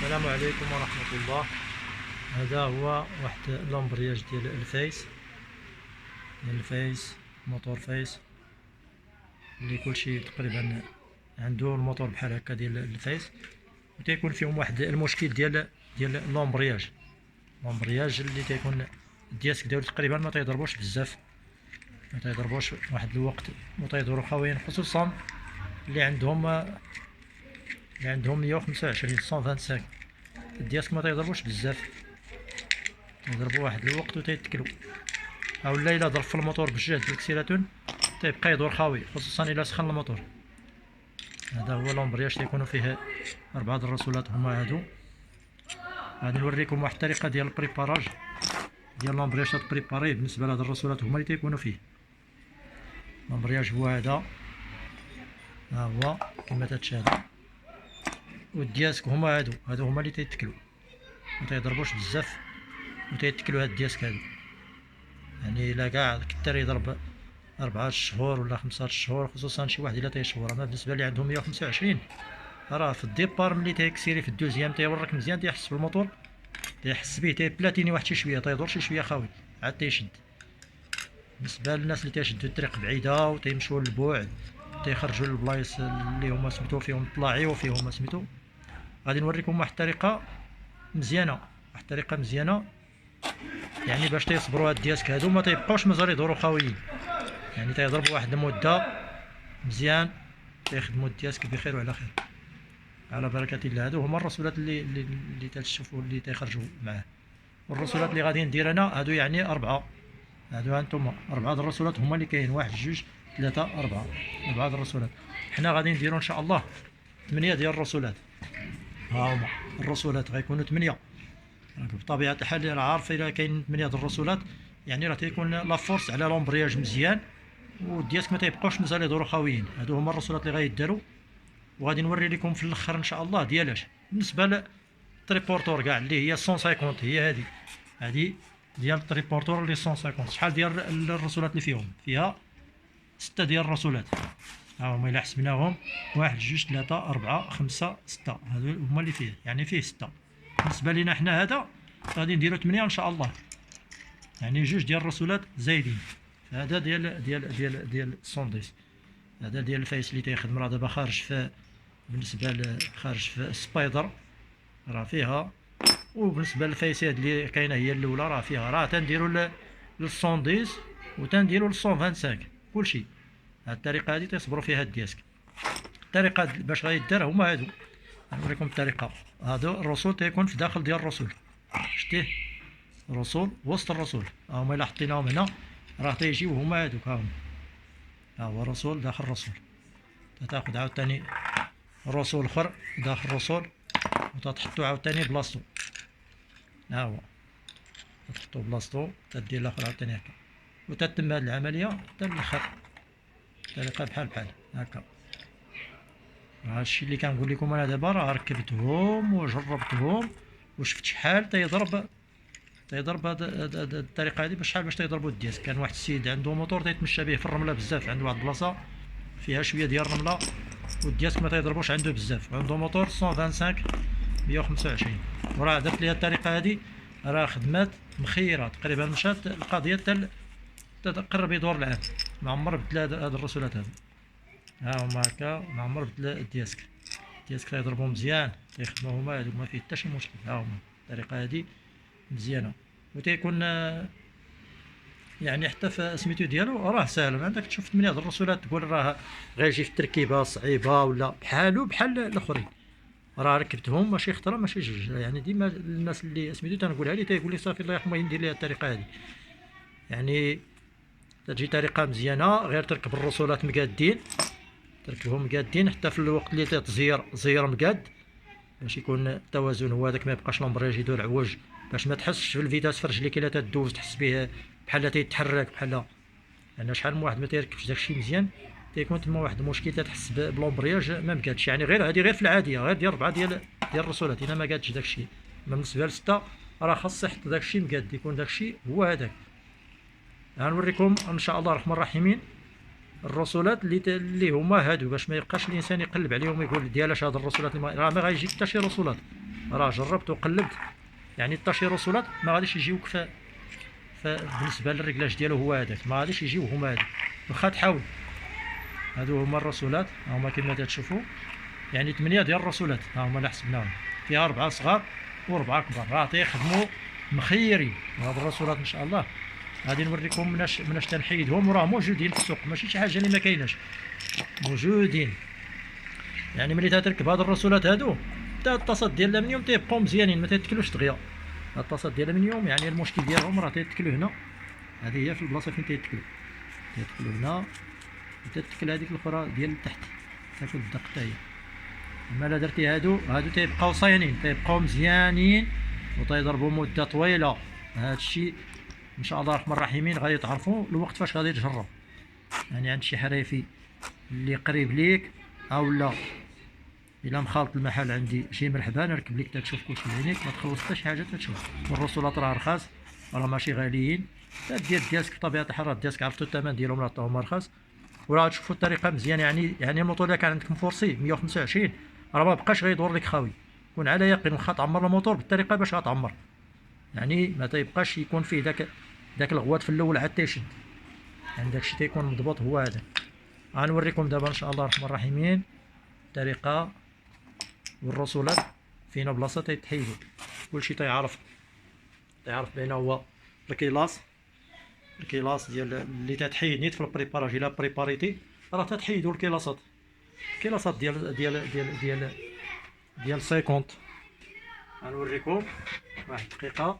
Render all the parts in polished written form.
السلام عليكم ورحمة الله. هذا هو واحد لومبرياج ديال الفايس موتور فايس اللي كلشي تقريبا عنده الموتور بحال هكا ديال الفايس، وتيكون فيهم واحد المشكل ديال لومبرياج اللي تيكون الدياسك ديالو تقريبا ما تيضربوش بزاف، ما تيضربوش واحد الوقت وتيدورو خاويين، خصوصا اللي عندهم 125 125 الدياسك ما تيضربوش بزاف، تيضربوا واحد الوقت وتيتكلوا، اولا الا ضرب في الموتور بالجهد ديال الكسيلاتون تيبقى يدور خاوي، خصوصا الا سخن الموتور. هذا هو لومبرياج تيكونوا فيه 4 الرسولات هما هادو. غادي نوريكم واحد الطريقه ديال البريباراج ديال لومبرياج تبريباريه بالنسبه لهاد الرسولات هما اللي تيكونوا فيه. لومبرياج هو هذا، ها هو كما تتشاهدوا، والدياسك هما هادو هما اللي تيتكلوا، ما تيضربوش بزاف وتيتكلوا هاد الدياسك هادو. يعني الا كاع كتر يضرب 4 شهور ولا 5 شهور، خصوصا شي واحد الا تيشهور. اما بالنسبه لي عندهم 125 راه في الديبار ملي تيكسيري في الدوزيام تيورك مزيان، تيحس بالموتور، تيحس به تيبلاتيني واحد شي شويه، تيدور شي شويه خاوي عاد تيشد. بالنسبه للناس اللي تيشدوا الطريق بعيده وتيمشوا للبعد تيخرجوا للبلايص اللي هما سميتو فيهم طلاعي وفيهم سميتو، غادي نوريكم واحد الطريقه مزيانه، يعني باش تيصبروا هاد الدياسك هادو ما تيبقاوش مازال يدوروا خاويين، يعني تيضربوا واحد المده مزيان تيخدموا الدياسك بخير وعلى خير على بركه الله. هادو هما الرسولات اللي تشوفوا اللي تيخرجوا معاه. والرسولات اللي غادي ندير انا هادو يعني 4، هادو هانتوما 4 الرسولات هما اللي كاين، 1 2 3 4 4 الرسولات. حنا غادي نديرو ان شاء الله 8 ديال الرسولات. ها هما الرسولات غيكونوا 8. بطبيعه الحال راه عارف الا كاين 8 د الرسولات يعني راه تيكون لا فورس على لومبرياج مزيان، والدياسك ما تيبقاوش مازال يدوروا خاويين. هادو هما الرسولات اللي غيداروا، وغادي نوري لكم في الاخر ان شاء الله ديالاش. بالنسبه للتريبورتور كاع اللي هي 150 هي هادي ديال التريبورتور اللي 150. شحال ديال الرسولات اللي فيها 6 ديال الرسولات. ها هما الا حسبناهم 1 2 3 4 5 6 هادو هما اللي فيه، يعني فيه 6. بالنسبه لينا حنا هذا غادي نديرو 8 ان شاء الله، يعني 2 ديال الرسولات زايدين. هذا ديال السونديس، هذا ديال الفايس اللي تيخدم راه دابا خارج في بالنسبه خارج في السبايدر راه فيها، وبالنسبه للفايسات اللي كاينه هي الاولى راه فيها. راه تنديرو للسونديس وتنديرو ل125 كلشي. هاد الطريقه هادي تيصبروا فيها الدياسك. الطريقه باش غيدار هما هادو، نوريكم الطريقه. هادو الرسول تيكون في داخل ديال الرسول، شتيه الرسول وسط الرسول، هما الا حطيناهم هنا راه تيجيو هما هادوك. ها هو الرسول داخل الرسول، تاخذ عاوتاني الرسول اخر داخل الرسول وتحطو عاوتاني بلاصتو. ها هو تحطو بلاصتو تدير الاخر عاوتاني هكا وتتم هاد العمليه حتى الاخر. الطريقه بحال هكا. هادشي اللي كنقول لكم انا دابا، راه ركبتهم وجربتهم وشفت شحال تيضرب هاد الطريقه هادي، شحال باش تيضربوا الدياسك. كان واحد السيد عنده موتور تيتمشى به في الرمله بزاف، عنده واحد البلاصه فيها شويه ديال الرمله والدياسك ما تيضربوش عنده بزاف، عنده موتور 125 125. وراه درت لي الطريقه هادي راه خدمات مخيره تقريبا، مشات القضيه تقرب يدور العام، ما عمر بدل هاد الرسولات هادو. ها هما هكا ما عمر بدل الدياسك تيضربو مزيان، تيخدمو هما هادو ما فيه حتى شي مشكل. ها هما الطريقه هادي مزيانه، وتيكون يعني حتى في سميتو ديالو راه ساهل. عندك تشوف 8 د الرسولات تقول راه غيجي في التركيبه صعيبه ولا بحال الاخرين، راه ركبتهم ماشي خطره ماشي جوج. يعني ديما الناس اللي سميتو تنقولها لي تيقول لي صافي الله يرحمه ندير ليها الطريقه هادي، يعني تجي طريقه مزيانه. غير تركب الرسولات مقادين، تركبهم مقادين حتى في الوقت اللي زير مقاد باش يكون التوازن هو هذاك، ما يبقاش لومبرياج يدور عوج، باش ما تحسش في الفيتاس في رجليك الا تدوز تحس به بحال تيتحرك بحال. لان شحال من واحد ما تيركبش داكشي مزيان تيكون تما واحد المشكل، تحس بلومبرياج ما مقادش. يعني غير هذه غير في العاديه غير ديال 4 ديال الرسولات الا ما قادش داكشي. اما بالنسبه ل6 راه خاص يحط داكشي مقاد، يكون داكشي هو هذاك. غنوريكم ان شاء الله الرحمن الرحيمين الرسولات اللي هما هادو، باش ما يبقاش الانسان يقلب عليهم ويقول ديالاش هاد الرسولات راه ما غايجيك حتى شي رسولات. راه جربت وقلبت، يعني حتى شي رسولات ما غاديش يجيوك بالنسبه للرجلاج ديالو هو هذاك، ما غاديش يجيو هما هذوك واخا تحاول. هادو هما الرسولات، ها هما كما تشوفوا، يعني 8 ديال الرسولات ها هما اللي حسبناهم، فيها 4 صغار و4 كبار، راه تيخدموا مخيرين. وهاد الرسولات ان شاء الله غادي نوريكم مناش تنحيدهم، وراه موجودين في السوق، ماشي شي حاجه اللي ما كايناش، موجودين. يعني ملي تركب هاد الرسولات هادو، حتى الطاسات ديال الالمنيوم تيبقاو مزيانين، ما تيتكلوش دغيا. هاد الطاسات ديال الالمنيوم يعني المشكل ديالهم راه تيتكلو هنا، هذه هي في البلاصه فين تيتكلو هنا، وتتكل هذيك الاخرى ديال التحت تاكل الدق حتى هي. اما لا درتي هادو تيبقاو صاينين، تيبقاو مزيانين وتيضربوا مده طويله. هذا الشيء ان شاء الله الرحمن الرحيمين غادي تعرفوا الوقت فاش غادي تجرب. يعني عند شي حريفي اللي قريب ليك، او لا الا مخالط المحل عندي شي مرحبا نركب لك تشوف كلشي بعينيك، ما تخلص حتى شي حاجه تشوف. والرسولات راه رخاص، راه ماشي غاليين. ديال الدياسك بطبيعه الحال، راه الدياسك عرفتوا الثمن ديالهم راه هما رخاص. وراه تشوفوا الطريقه مزيان، يعني الموتور الا كان عندك مفورسي 125 راه ما بقاش غيدور لك خاوي. كون على يقين واخا تعمر الموتور بالطريقه باش غتعمر، يعني ما تيبقاش يكون فيه داك الغوات في الاول عاد تيشد، يعني داكشي تيكون مضبوط هو هذا. غنوريكم دابا ان شاء الله الرحمن الرحيمين الطريقه والرسولات فينا بلاصه تيتحيدوا. كلشي تيعرف بين هو الكيلاس ديال اللي تتحيد نيت في البريباراج. الا بريباريتي راه تتحيدوا الكيلاسات ديال 50. غنوريكم واحد الدقيقه،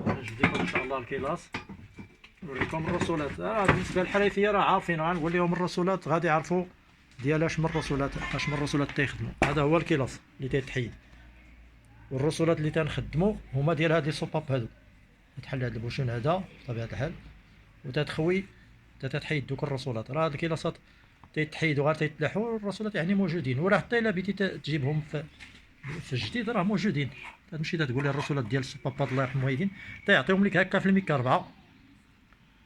نجبد لكم ان شاء الله الكيلاس، نوريكم الرسولات. بالنسبه للحريفيه راه عارفين، غنقول لهم الرسولات غادي يعرفوا ديال اش من الرسولات تيخدموا. هذا هو الكيلاس اللي تيتحيد، والرسولات اللي تنخدموا هما ديال هاد لي سوباب هادو. تحل هاد البوشون هذا بطبيعه الحال وتتخوي تتحيد دوك الرسولات. راه هاد الكيلاسات تيتحيدوا غير تيتلاحوا، الرسولات يعني موجودين. وراه حتى الا بديتي تجيبهم في الجديد راه موجودين. تمشي تقول لي الرسولات ديال السوبابات الله يرحم الوالدين تيعطيهم لك هكا في الميكا 4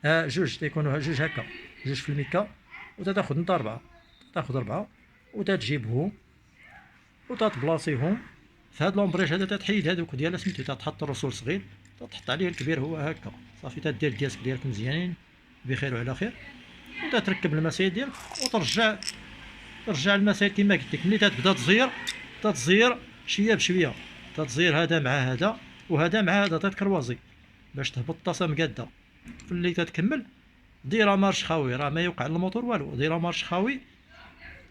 جوج، تيكونوا جوج هكا، جوج في الميكا، وتاخذ انت 4، تاخذ 4 وتجيبهم وتتبلاصيهم في هاد لومبريج هذا. تتحيد هذوك ديال سميتو، تحط الرسول صغير تحط عليه الكبير هو هكا صافي. تدير الدياسك ديالك مزيانين بخير وعلى خير، وتتركب المسائل ديالك وترجع المسائل كما قلت لك. ملي تبدا تزير شويه بشويه، تزير هذا مع هذا وهذا مع هذا، تتكروازي باش تهبط الطاسه مقاده. في اللي تتكمل ديرها مارش خاوي، راه ما يوقع للموتور والو، ديرها مارش خاوي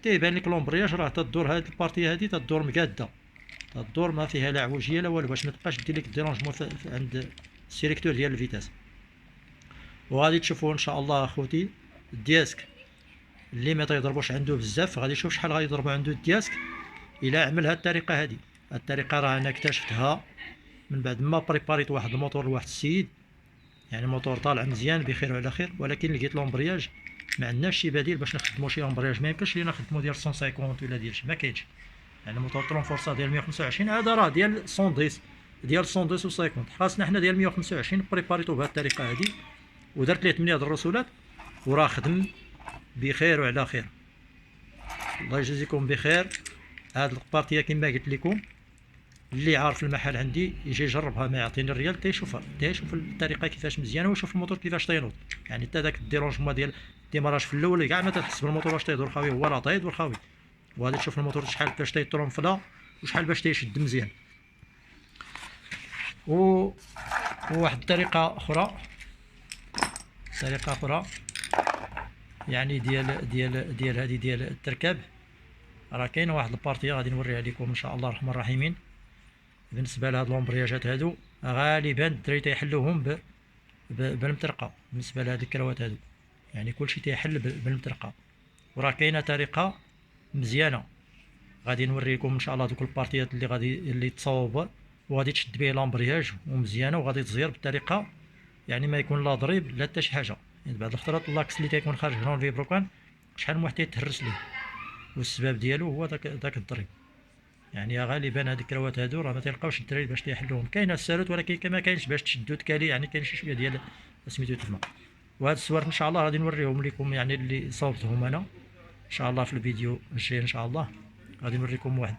تيبان لك لومبرياج راه تدور هاد البارتي هادي تدور مقاده، تدور ما فيها لا عوجيه لا والو، باش ما تبقاش دير لك الديرونجمون عند السيليكتور ديال الفيتاس. وغادي تشوفوا ان شاء الله اخوتي الدياسك اللي ما تيضربوش عنده بزاف غادي يشوف شحال غيضربوا عنده الدياسك الى عمل هاد الطريقه هادي. هاد الطريقه راه انا اكتشفتها من بعد ما بريباريت واحد الموتور لواحد السيد، يعني الموتور طالع مزيان بخير وعلى خير، ولكن لقيت لومبرياج ما عندناش شي بديل باش نخدموا شي لومبرياج. ما يمكنش لينا نخدموا ديال 150 ولا ديال شي، ما كاينش. يعني الموتور ترون فورسا ديال 125 هذا راه ديال 110 ديال 110 و 50، خاصنا حنا ديال 125. بريباريتو بهذه الطريقه هذه ودرت ليه 8 د الرسولات وراه خدم بخير وعلى خير. الله يجازيكم بخير. هاد البارتيه كما قلت لكم اللي عارف المحل عندي يجي يجربها، ما يعطيني الريال تيشوفها، تيشوف الطريقه كيفاش مزيانه ويشوف الموتور كيفاش تينوض. يعني حتى داك الديرونجمون ديال الديماراج في الاول كاع ما تحس بالموتور واش تيدور خاوي، هو راه تيدور خاوي. وغادي تشوف الموتور شحال باش تيطرونفلا وشحال باش تيشد مزيان. وواحد الطريقه اخرى يعني ديال هذه ديال التركاب، راه كاينه واحد البارتيه غادي نوريها لكم ان شاء الله الرحمن الرحيمين. بالنسبه لهاد لومبرياجات هادو غالبا الدراري تيحلوهم بالمطرقه. بالنسبه لهاد الكروات هادو يعني كلشي تيحل بالمطرقه. وراه كاينه طريقه مزيانه غادي نوريكم ان شاء الله دوك البارتيات اللي تصاوب وغادي تشد به لامبرياج ومزيانه، وغادي تزير بالطريقه يعني ما يكون لا ضريب لا حتى شي حاجه. يعني بعض الخطرات اللاكس اللي تيكون خارج هنا الفيبروكان شحال من واحد تيتهرس ليه، والسبب ديالو هو داك الضريب. يعني غالبا هاد الكروات هادو راه ما تلقاوش الدراري باش تيحلوهم. كاينه السالوت ولكن ما كاينش باش تشدو تكالي، يعني كاين شي شويه ديال سميتو تما. وهاد الصور ان شاء الله غادي نوريهم لكم يعني اللي صوبتهم انا ان شاء الله في الفيديو الجاي. ان شاء الله غادي نوريكم واحد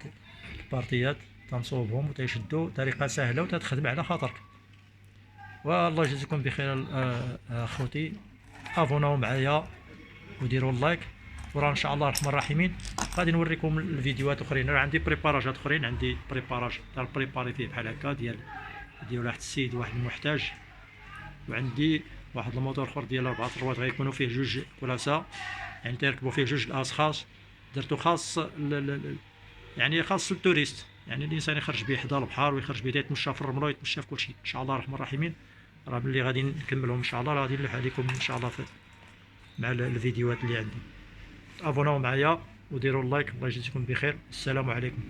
البارتيات تنصوبهم وتيشدوا طريقه سهله وتتخدم على خاطرك. والله يجزيكم بخير اخوتي، ابوناو معايا وديروا اللايك، وراه ان شاء الله الرحمن الرحيمين غادي نوريكم الفيديوهات اخرين. راه عندي بريباراجات اخرين، عندي بريباراج تاع بريباري فيه بحال هكا ديال واحد السيد واحد المحتاج، وعندي واحد الموتور اخر ديال 4 طروات غيكونوا فيه جوج كراسه، يعني تركبوا فيه جوج الاشخاص. درتو خاص يعني خاص للتوريست، يعني الانسان يخرج به حدا البحر ويخرج به يتمشى في الرمله ويتمشى في كل شيء. ان شاء الله الرحمن الرحيمين راه ملي غادي نكملهم ان شاء الله راه غادي نلوح عليكم ان شاء الله مع الفيديوهات اللي عندي. ابوناو معايا وديروا اللايك. الله يجزيكم بخير. السلام عليكم.